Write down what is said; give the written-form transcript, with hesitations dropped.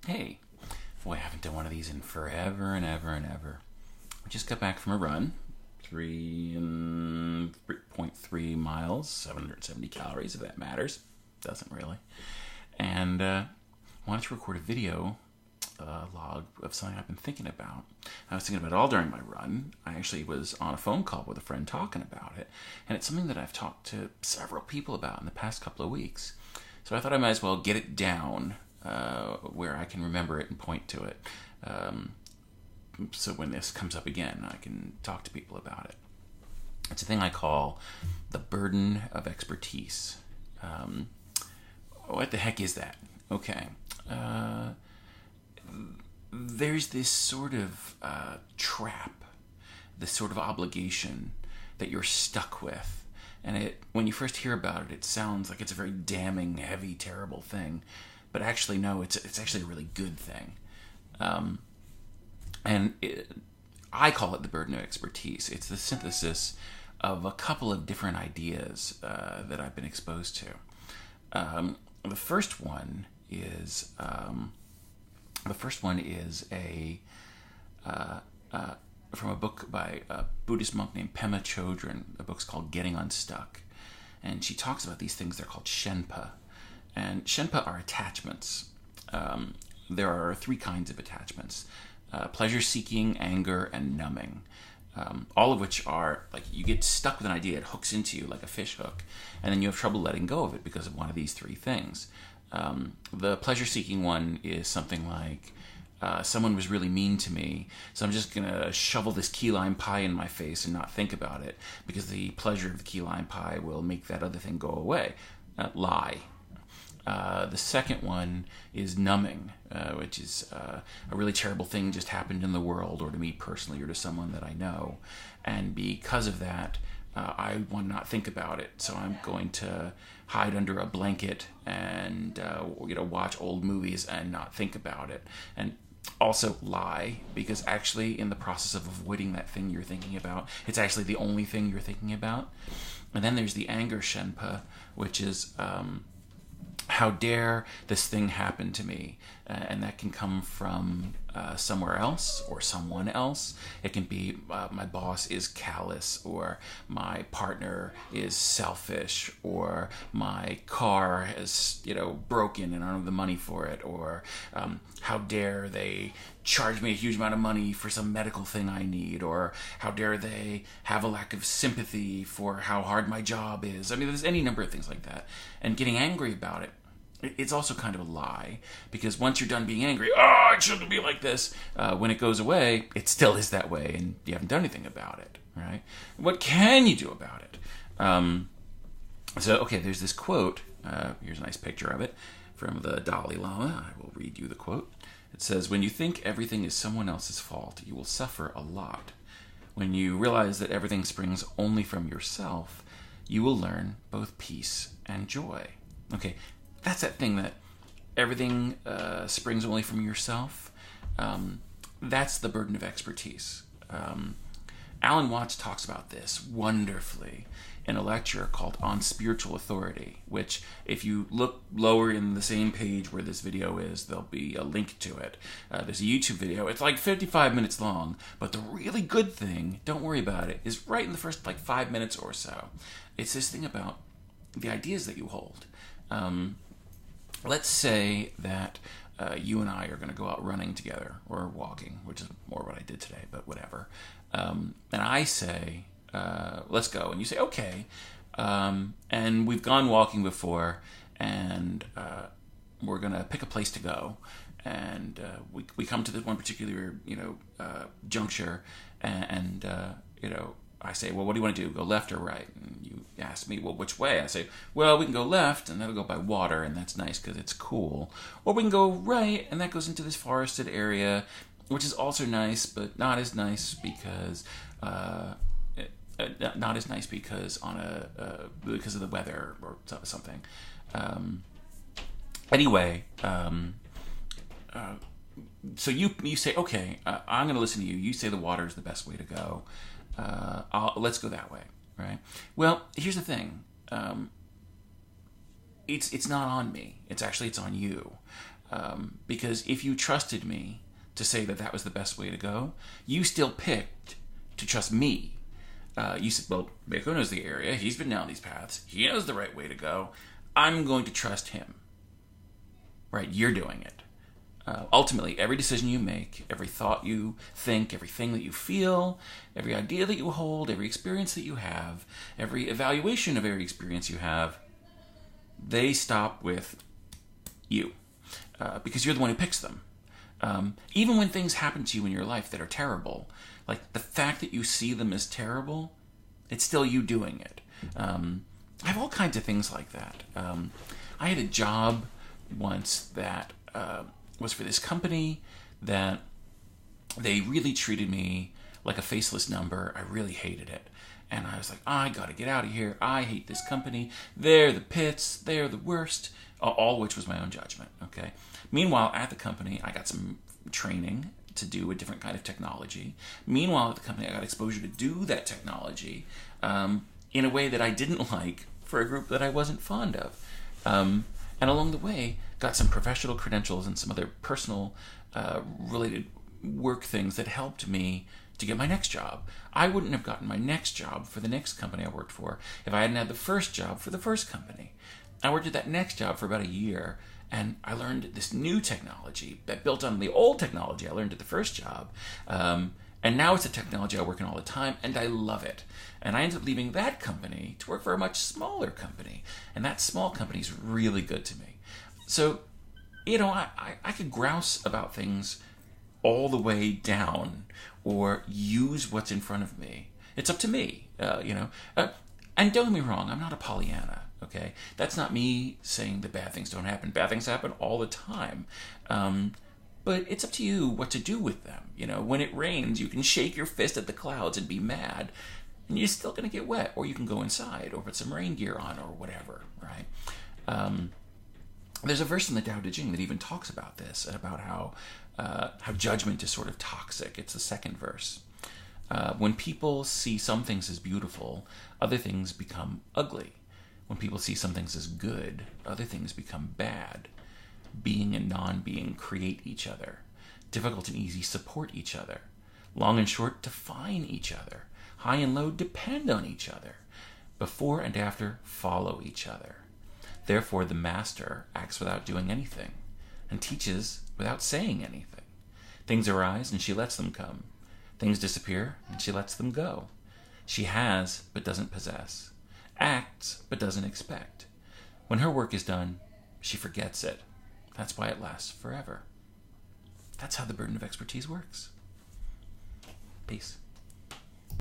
Hey, boy, I haven't done one of these in forever and ever and ever. I just got back from a run, 3.3 miles, 770 calories, if that matters. Doesn't really. And wanted to record a video log of something I've been thinking about. I was thinking about it all during my run. I actually was on a phone call with a friend talking about it, and it's something that I've talked to several people about in the past couple of weeks. So I thought I might as well get it down where I can remember it and point to it. So when this comes up again, I can talk to people about it. It's a thing I call the burden of expertise. What the heck is that? Okay. There's this sort of trap, this sort of obligation that you're stuck with. And when you first hear about it, it sounds like it's a very damning, heavy, terrible thing. But actually, no, it's actually a really good thing. I call it the burden of expertise. It's the synthesis of a couple of different ideas that I've been exposed to. The first one is from a book by a Buddhist monk named Pema Chodron. The book's called Getting Unstuck, and she talks about these things. They're called Shenpa, and Shenpa are attachments. There are three kinds of attachments: pleasure-seeking, anger, and numbing. All of which are like you get stuck with an idea, it hooks into you like a fish hook, and then you have trouble letting go of it because of one of these three things. The pleasure-seeking one is something like someone was really mean to me, so I'm just gonna shovel this key lime pie in my face and not think about it because the pleasure of the key lime pie will make that other thing go away. Lie. The second one is numbing, which is a really terrible thing just happened in the world, or to me personally, or to someone that I know. And because of that, I want to not think about it. So I'm going to hide under a blanket and watch old movies and not think about it. And also lie, because actually in the process of avoiding that thing you're thinking about, it's actually the only thing you're thinking about. And then there's the anger Shenpa, which is how dare this thing happen to me? And that can come from somewhere else or someone else. It can be my boss is callous, or my partner is selfish, or my car has broken and I don't have the money for it, or how dare they charge me a huge amount of money for some medical thing I need, or how dare they have a lack of sympathy for how hard my job is. I mean, there's any number of things like that. And getting angry about it, it's also kind of a lie, because once you're done being angry, it shouldn't be like this, when it goes away, it still is that way, and you haven't done anything about it, right? What can you do about it? There's this quote, here's a nice picture of it, from the Dalai Lama. I will read you the quote. It says, "When you think everything is someone else's fault, you will suffer a lot. When you realize that everything springs only from yourself, you will learn both peace and joy." Okay, that's that thing that everything springs only from yourself. That's the burden of expertise. Alan Watts talks about this wonderfully in a lecture called On Spiritual Authority, which if you look lower in the same page where this video is, there'll be a link to it. There's a YouTube video. It's like 55 minutes long, but the really good thing, don't worry about it, is right in the first 5 minutes or so. It's this thing about the ideas that you hold. Let's say that you and I are going to go out running together, or walking, which is more what I did today, but whatever. And I say, let's go. And you say, okay. And we've gone walking before, and we're going to pick a place to go. And we come to this one particular, juncture, and I say, well, what do you want to do? Go left or right? And you ask me, well, which way? I say, well, we can go left, and that'll go by water, and that's nice because it's cool. Or we can go right, and that goes into this forested area, which is also nice, but not as nice because because of the weather or something. So you say, okay, I'm going to listen to you. You say the water is the best way to go. Let's go that way, right? Well, here's the thing. It's not on me. It's on you. Because if you trusted me to say that that was the best way to go, you still picked to trust me. You said, well, Mako knows the area. He's been down these paths. He knows the right way to go. I'm going to trust him. Right? You're doing it. Ultimately, every decision you make, every thought you think, everything that you feel, every idea that you hold, every experience that you have, every evaluation of every experience you have, they stop with you. Because you're the one who picks them. Even when things happen to you in your life that are terrible, like the fact that you see them as terrible, it's still you doing it. I have all kinds of things like that. I had a job once that was for this company that they really treated me like a faceless number. I really hated it. And I was like, I gotta get out of here. I hate this company. They're the pits. They're the worst. All which was my own judgment, okay? Meanwhile, at the company, I got some training to do a different kind of technology. Meanwhile, at the company, I got exposure to do that technology in a way that I didn't like for a group that I wasn't fond of. And along the way, got some professional credentials and some other personal related work things that helped me to get my next job. I wouldn't have gotten my next job for the next company I worked for if I hadn't had the first job for the first company. I worked at that next job for about a year, and I learned this new technology that built on the old technology I learned at the first job. And now it's a technology I work in all the time, and I love it. And I ended up leaving that company to work for a much smaller company. And that small company is really good to me. So, I could grouse about things all the way down or use what's in front of me. It's up to me, And don't get me wrong, I'm not a Pollyanna, okay? That's not me saying that bad things don't happen. Bad things happen all the time. But it's up to you what to do with them. When it rains, you can shake your fist at the clouds and be mad, and you're still going to get wet. Or you can go inside or put some rain gear on or whatever, right? There's a verse in the Tao Te Ching that even talks about this, and about how judgment is sort of toxic. It's the second verse. When people see some things as beautiful, other things become ugly. When people see some things as good, other things become bad. Being and non-being create each other. Difficult and easy support each other. Long and short define each other. High and low depend on each other. Before and after follow each other. Therefore the master acts without doing anything, and teaches without saying anything. Things arise and she lets them come. Things disappear and she lets them go. She has but doesn't possess. Acts but doesn't expect. When her work is done, she forgets it. That's why it lasts forever. That's how the burden of expertise works. Peace.